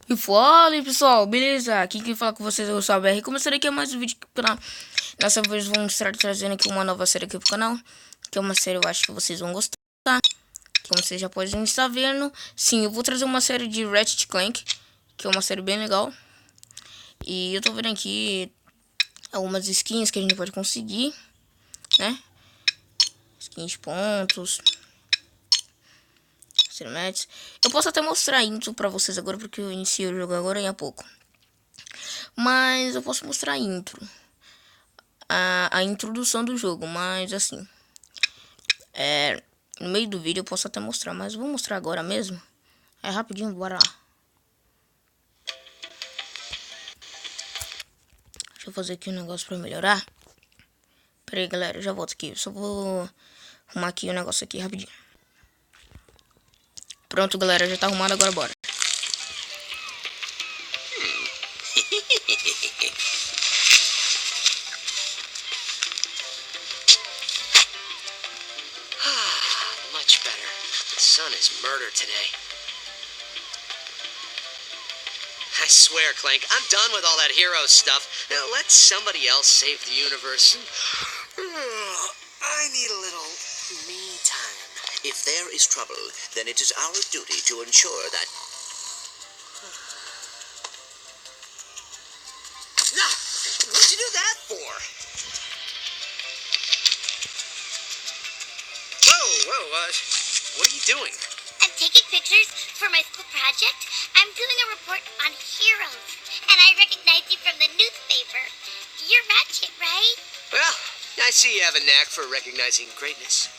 E fala aí, pessoal, beleza? Aqui quem fala com vocês é o Salvar. E começarei aqui mais um vídeo aqui pro canal. Dessa vez vamos estar trazendo aqui uma nova série aqui pro canal, que é uma série eu acho que vocês vão gostar. Como vocês já podem estar vendo, sim, eu vou trazer uma série de Ratchet Clank, que é uma série bem legal. E eu tô vendo aqui algumas skins que a gente pode conseguir, né? Skins de pontos, cinematics. Eu posso até mostrar a intro pra vocês agora, porque eu iniciei o jogo agora há pouco. Mas eu posso mostrar a intro. A introdução do jogo, mas assim, no meio do vídeo eu posso até mostrar, mas vou mostrar agora mesmo. É rapidinho, bora lá. Deixa eu fazer aqui um negócio pra melhorar. Pera aí, galera, eu já volto aqui. Eu só vou arrumar aqui o negócio aqui rapidinho. Pronto, galera, já tá arrumado, agora bora. Much better. The sun is murder today. I swear, Clank, I'm done with all that hero stuff. Now let somebody else save the universe. I need a little me time. If there is trouble, then it is our duty to ensure that... Nah, what'd you do that for? Whoa, what are you doing? I'm taking pictures for my school project. I'm doing a report on heroes, and I recognize you from the newspaper. You're Ratchet, right? Well, I see you have a knack for recognizing greatness.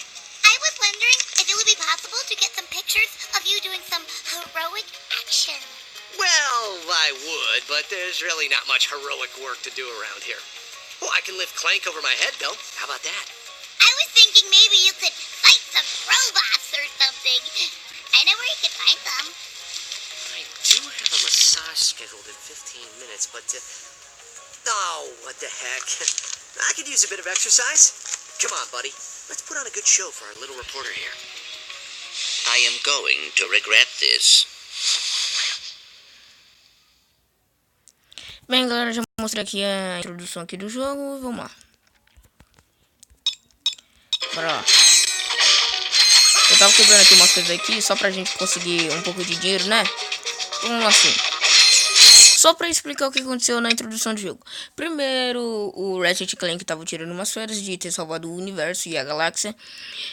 I was wondering if it would be possible to get some pictures of you doing some heroic action. Well, I would, but there's really not much heroic work to do around here. Well, I can lift Clank over my head, though. How about that? I was thinking maybe you could fight some robots or something. I know where you could find them. I do have a massage scheduled in 15 minutes, but... Oh, what the heck. I could use a bit of exercise. Come on, buddy. Let's put on a good show for our little reporter here. I am going to regret this. Bem, galera, já mostrei aqui a introdução aqui do jogo. Vamos lá. Bora lá. Eu tava quebrando aqui umas coisas aqui só pra gente conseguir um pouco de dinheiro, né? Vamos lá assim. Só pra explicar o que aconteceu na introdução do jogo. Primeiro, o Ratchet Clank tava tirando umas férias de ter salvado o universo e a galáxia.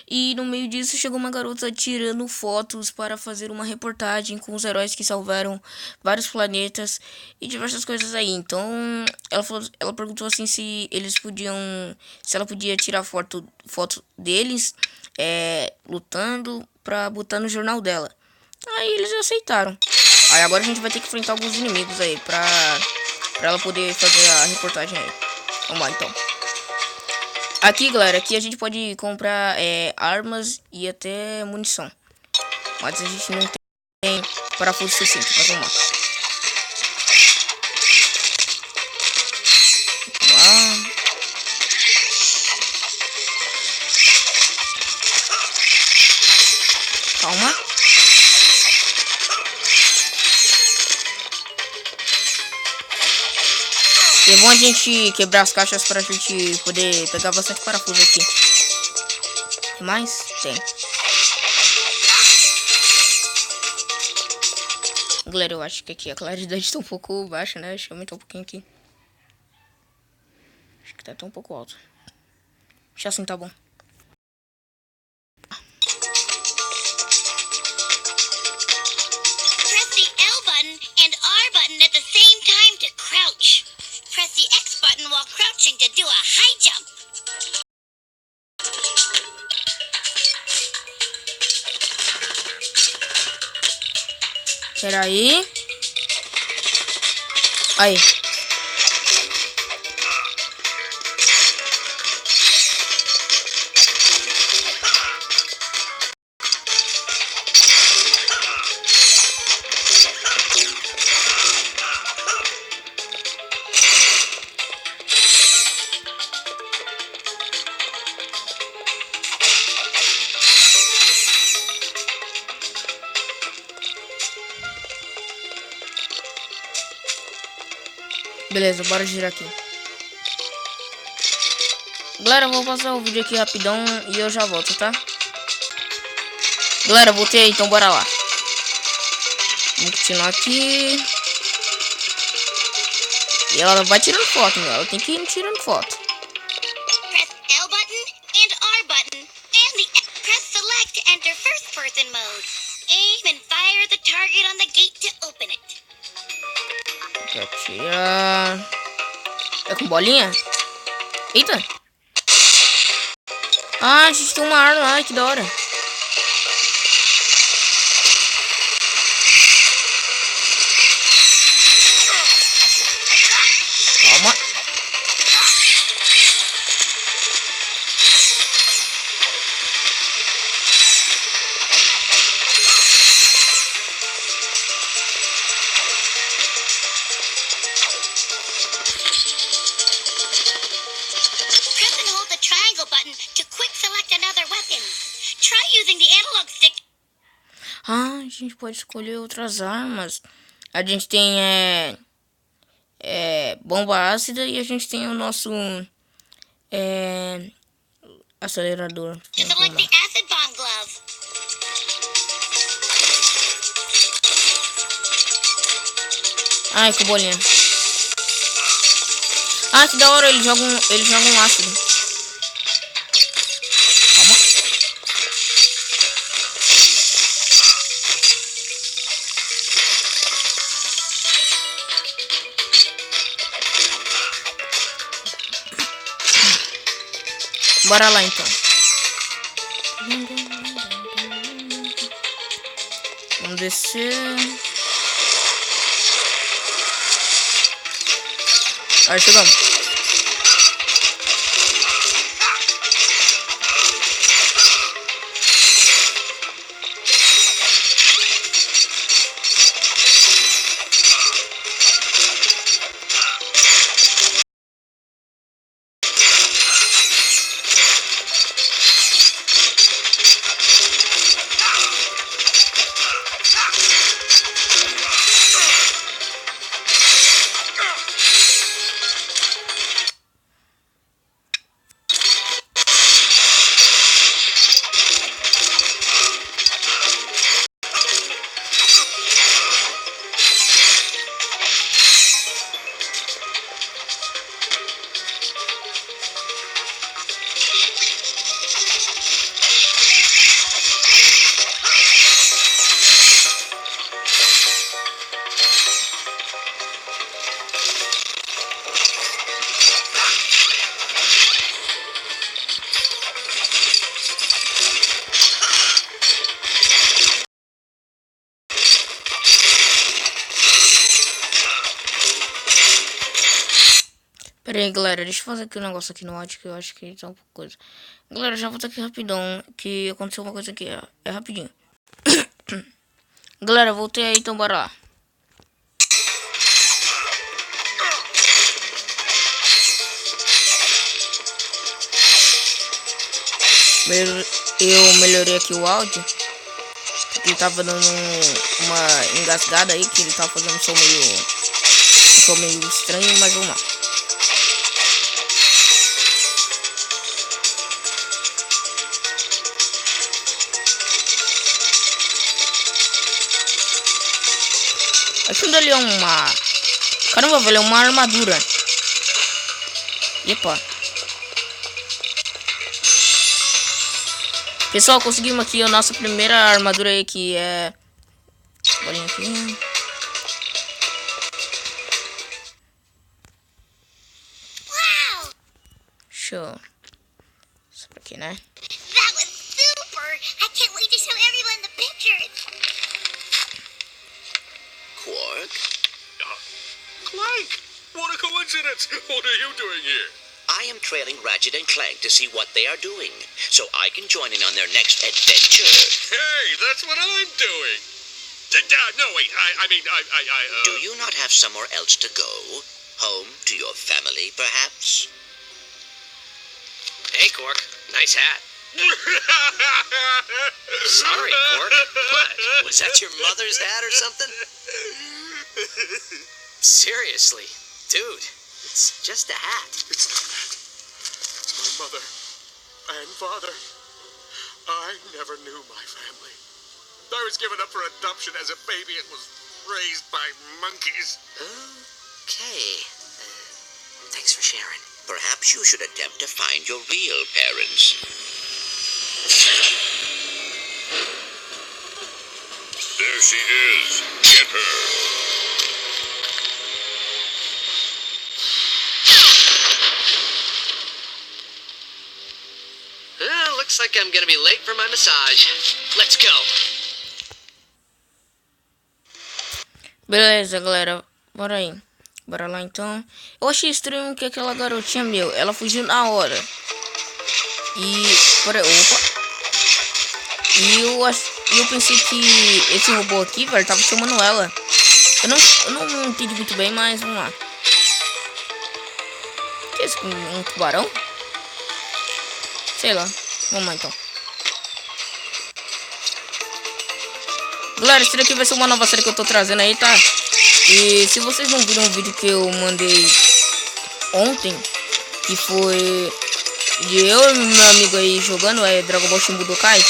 E no meio disso chegou uma garota tirando fotos para fazer uma reportagem com os heróis que salvaram vários planetas e diversas coisas aí. Então, ela perguntou assim se eles podiam... Se ela podia tirar foto deles lutando pra botar no jornal dela. Aí eles aceitaram. Aí agora a gente vai ter que enfrentar alguns inimigos aí pra ela poder fazer a reportagem aí. Vamos lá então. Aqui, galera, aqui a gente pode comprar armas e até munição. Mas a gente não tem parafuso suficiente, mas vamos lá. Vamos lá. Calma. É bom a gente quebrar as caixas pra gente poder pegar bastante parafuso aqui. Tem mais? Tem. Galera, eu acho que aqui a claridade tá um pouco baixa, né? Deixa eu aumentar um pouquinho aqui. Acho que tá até um pouco alto. Deixa assim, tá bom. Press the L button and R button at the same time to crouch. Press the X button while crouching to do a high jump. Pera aí. Aí. Beleza, bora girar aqui. Galera, eu vou passar o vídeo aqui rapidão e eu já volto, tá? Galera, voltei aí, então bora lá. Vamos continuar aqui. E ela vai tirando foto, meu. Ela tem que ir tirando foto. Press L button and R button and the press select to enter first person mode. Aim and fire the target on the gate to open it. Já tira. É com bolinha? Eita. Ah, a gente tem uma arma. Ai, que da hora. Calma. Press and hold the triangle button to quick select another weapon. Try using the analog stick. Ah, a gente pode escolher outras armas. A gente tem bomba ácida e a gente tem o nosso acelerador. To select the acid bomb glove. Ai, que bolinha. Ah, que da hora, eles jogam ácido. Calma. Bora lá então. Vamos descer. Aí chegamos. Pera aí, galera, deixa eu fazer aqui um negócio aqui no áudio que eu acho que tá um pouco coisa. Galera, já volto aqui rapidão, que aconteceu uma coisa aqui, é rapidinho. Galera, voltei aí, então bora lá. Eu melhorei aqui o áudio, porque ele tava dando uma engasgada aí, que ele tava fazendo um som meio estranho, mas vamos lá. Aquilo ali é uma... Caramba, velho, é uma armadura. Epa. Pessoal, conseguimos aqui a nossa primeira armadura aí, que é... Bolinha aqui. Wow! Show. Isso por aqui, né? That was super! I can't wait to show everyone the pictures. Quark? Clank! What a coincidence! What are you doing here? I am trailing Ratchet and Clank to see what they are doing, so I can join in on their next adventure. Hey, that's what I'm doing. No, wait, I mean, Do you not have somewhere else to go? Home to your family, perhaps? Hey, Quark. Nice hat. Sorry, Quark. What? Was that your mother's hat or something? Seriously. Dude, it's just a hat. It's not that. It's my mother and father. I never knew my family. I was given up for adoption as a baby and was raised by monkeys. Okay. Thanks for sharing. Perhaps you should attempt to find your real parents. There she is. Get her. Looks like I'm gonna be late for my massage. Let's go. Beleza, galera. Bora aí. Bora lá, então. Eu achei estranho que aquela garotinha, ela fugiu na hora. E... Peraí, opa. E eu pensei que esse robô aqui, velho, tava chamando ela. Eu não entendi muito bem, mas vamos lá. O que é isso? Um tubarão? Sei lá. Vamos lá, então. Galera, esse daqui vai ser uma nova série que eu tô trazendo aí, tá? E se vocês não viram o vídeo que eu mandei ontem, que foi de eu e meu amigo aí jogando, Dragon Ball Budokai.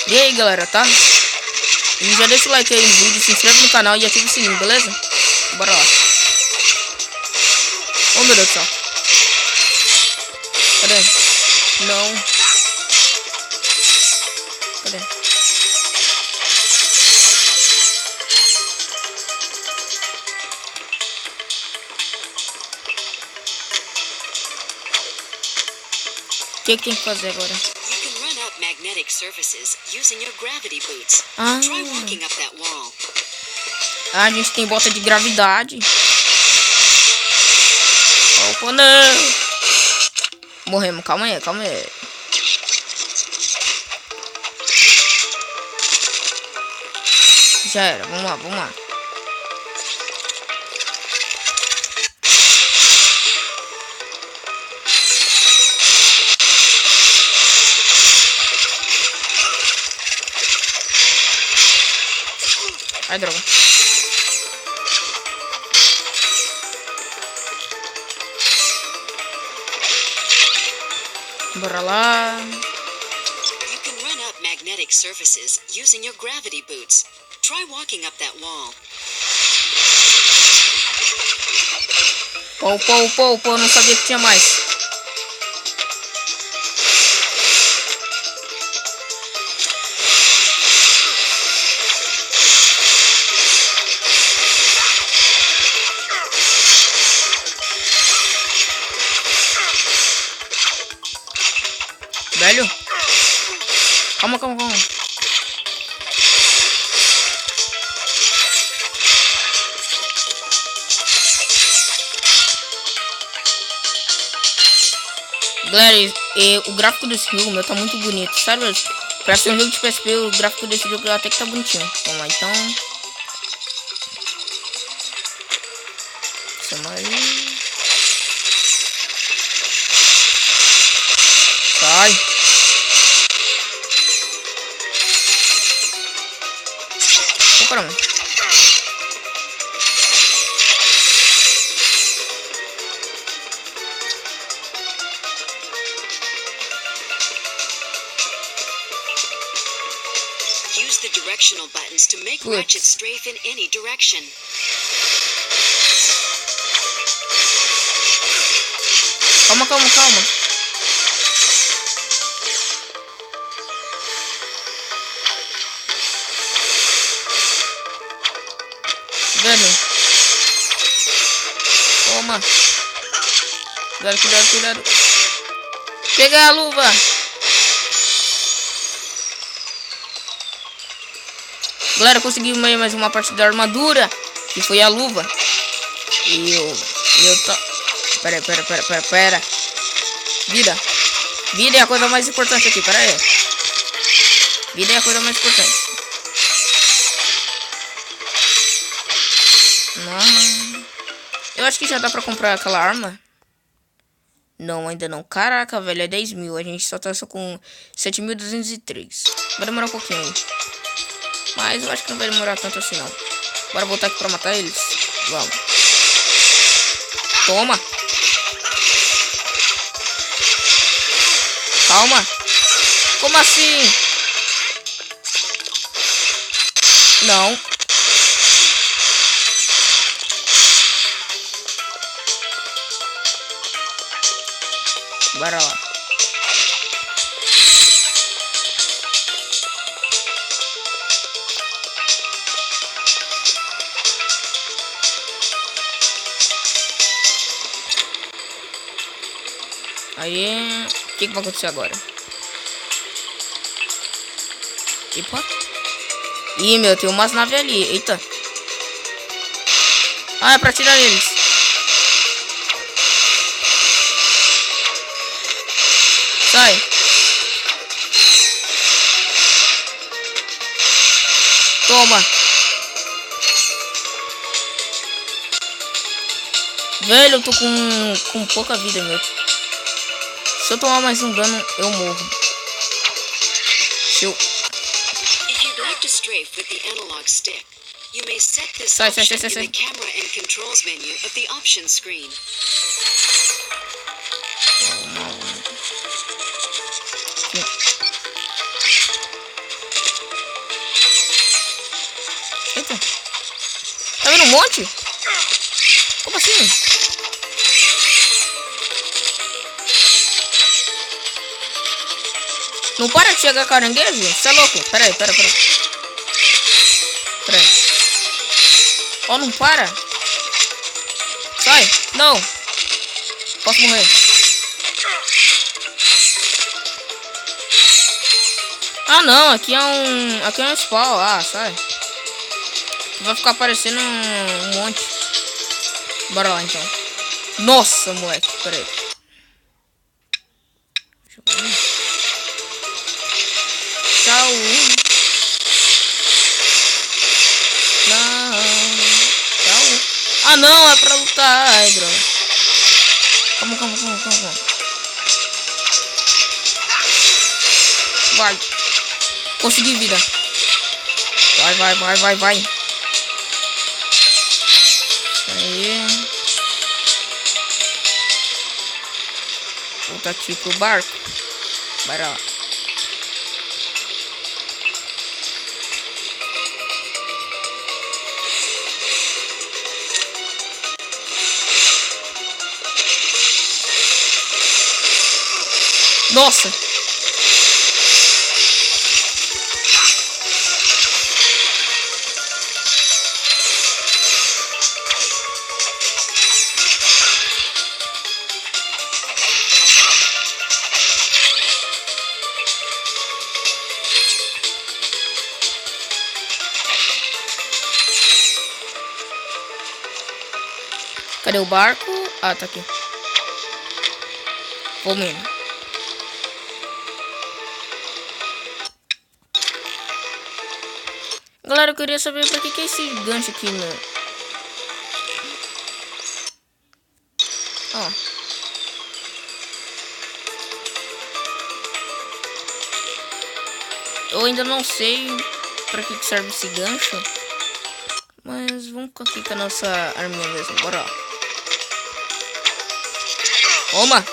E aí, galera, tá? E já deixa o like aí no vídeo, se inscreve no canal e ativa o sininho, beleza? Bora lá. Oh, meu Deus do céu. Cadê? Não. Cadê? O que tem que fazer agora? You can run up magnetic surfaces using your gravity boots. Ah. Try walking up that wall. A gente tem bota de gravidade. Opa, não. Morremos, calma aí, calma aí. Já era, vamos lá, vamos lá. Ai, droga. Bora lá. You can run up magnetic surfaces using your gravity boots. Try walking up that wall. Pô, não sabia que tinha mais. Velho. Calma. Galera, o gráfico desse jogo, meu, tá muito bonito, sabe? Pra ser um jogo de PSP, o gráfico desse jogo até que tá bonitinho. Vamos lá, então. Chama aí. Sai. Oh, caramba. Use the directional buttons to make Good. Ratchet strafe in any direction. Calma. Velho. Toma. Cuidado. Pega a luva. Galera, consegui mais uma parte da armadura, que foi a luva. E eu tô... Pera. Vida é a coisa mais importante aqui, pera aí. Vida é a coisa mais importante. Não. Eu acho que já dá pra comprar aquela arma. Não, ainda não. Caraca, velho, é 10 mil. A gente só tá com 7.203. Vai demorar um pouquinho aí. Mas eu acho que não vai demorar tanto assim, não. Bora voltar aqui pra matar eles. Vamos. Toma. Calma. Como assim? Não. Bora lá. Aí, o que vai acontecer agora? Epa. Ih, meu, tem umas naves ali. Eita. Ah, é pra tirar eles. Sai. Toma. Velho, eu tô com pouca vida, meu. Se eu tomar mais um dano, eu morro. If you'd like to strafe with the analog stick, you may set this option in the camera and controls menu of the options screen. Eita. Tá vendo um monte? Como assim? Não para de chegar caranguejo? Você é louco? Pera aí. Ó, não para. Sai. Não. Posso morrer. Ah, não. Aqui é um spawn. Ah, sai. Vai ficar aparecendo um monte. Bora lá, então. Nossa, moleque. Pera aí. Deixa eu ver. Tchau. Não. Tchau. Ah, não. É pra lutar. Ai, droga. Calma. Vai. Consegui vida. Vai. Aí. Voltar aqui pro barco. Bora lá. Nossa! Cadê o barco? Ah, tá aqui. Vamos indo. Galera, eu queria saber pra que é esse gancho aqui, meu. Ó. Eu ainda não sei pra que serve esse gancho. Mas vamos aqui com a nossa arminha mesmo. Bora lá. Toma!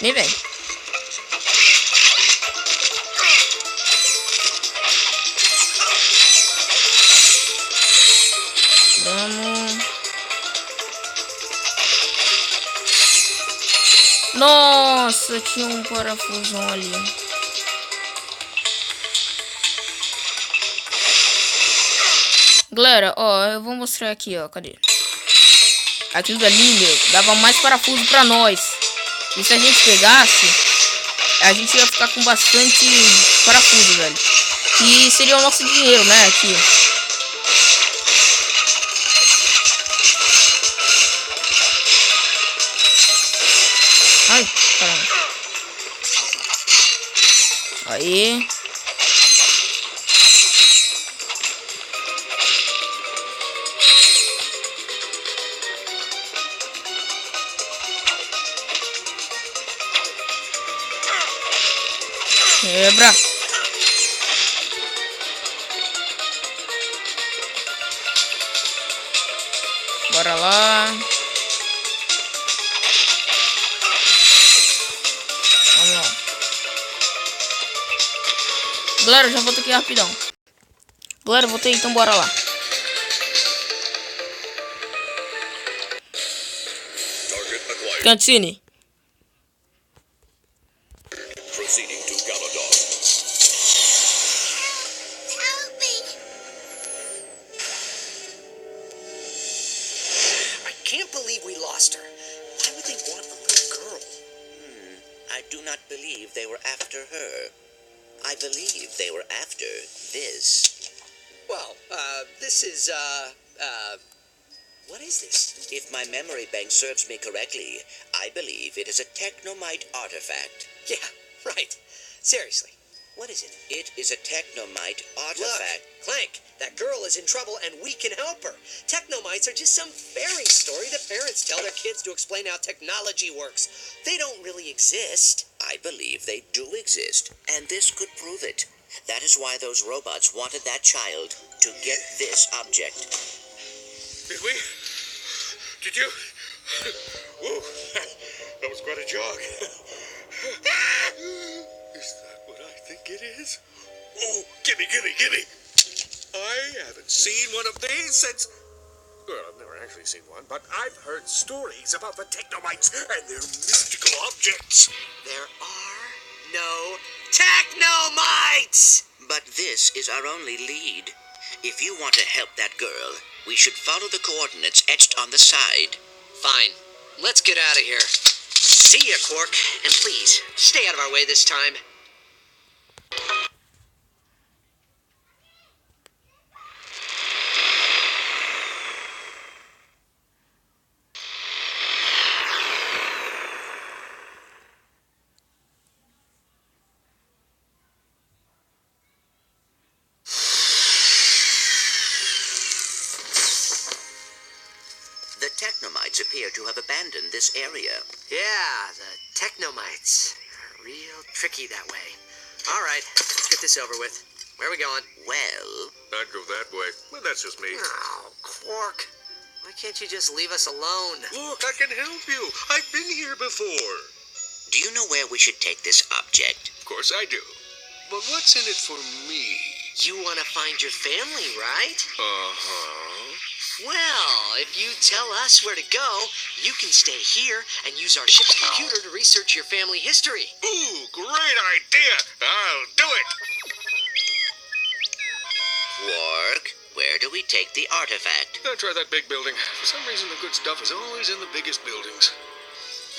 Vem, vem. Vamos. Nossa, tinha um parafusão ali. Galera, ó, eu vou mostrar aqui, ó, cadê? Aquilo dali, meu, dava mais parafuso pra nós. E se a gente pegasse, a gente ia ficar com bastante parafuso, velho. Que seria o nosso dinheiro, né, aqui. Ai, caramba. Aí. Quebra. Bora lá. Vamos lá. Galera, eu já volto aqui rapidão. Galera, voltei, então bora lá. Cutscene. Proceeding to Galadog. Help me. I can't believe we lost her. Why would they want a little girl? I do not believe they were after her. I believe they were after this. Well, this is, what is this? If my memory bank serves me correctly, I believe it is a technomite artifact. Yeah, right. Seriously, what is it? It is a technomite Look, artifact. Clank, that girl is in trouble and we can help her. Technomites are just some fairy story that parents tell their kids to explain how technology works. They don't really exist. I believe they do exist, and this could prove it. That is why those robots wanted that child to get this object. Did we? Did you? Whoa, that was quite a jog. Is that what I think it is? Oh, gimme! I haven't seen one of these since... Well, I've never actually seen one, but I've heard stories about the technomites and their mystical objects. There are no technomites! But this is our only lead. If you want to help that girl, we should follow the coordinates etched on the side. Fine. Let's get out of here. See ya, Quark. And please, stay out of our way this time. The technomites appear to have abandoned this area. Yeah, the technomites. Real tricky that way. All right, let's get this over with. Where are we going? Well, I'd go that way, but that's just me. Oh, Quark. Why can't you just leave us alone? Look, I can help you. I've been here before. do you know where we should take this object? Of course I do. But what's in it for me? You want to find your family, right? Uh-huh. Well, if you tell us where to go, you can stay here and use our ship's computer to research your family history. Ooh, great idea. I'll do it. Quark, where do we take the artifact? I'll try that big building. For some reason, the good stuff is always in the biggest buildings.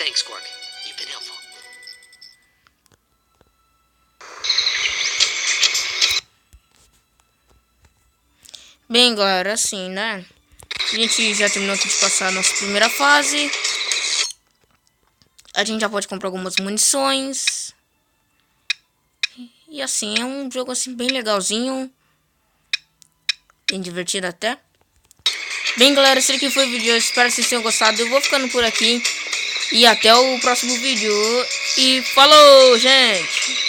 Thanks, Quark. You've been helpful. Bem, galera, assim, né? A gente já terminou aqui de passar a nossa primeira fase. A gente já pode comprar algumas munições. E assim, é um jogo assim bem legalzinho. Bem divertido até. Bem, galera, esse aqui foi o vídeo. Eu espero que vocês tenham gostado. Eu vou ficando por aqui. E até o próximo vídeo. E falou, gente!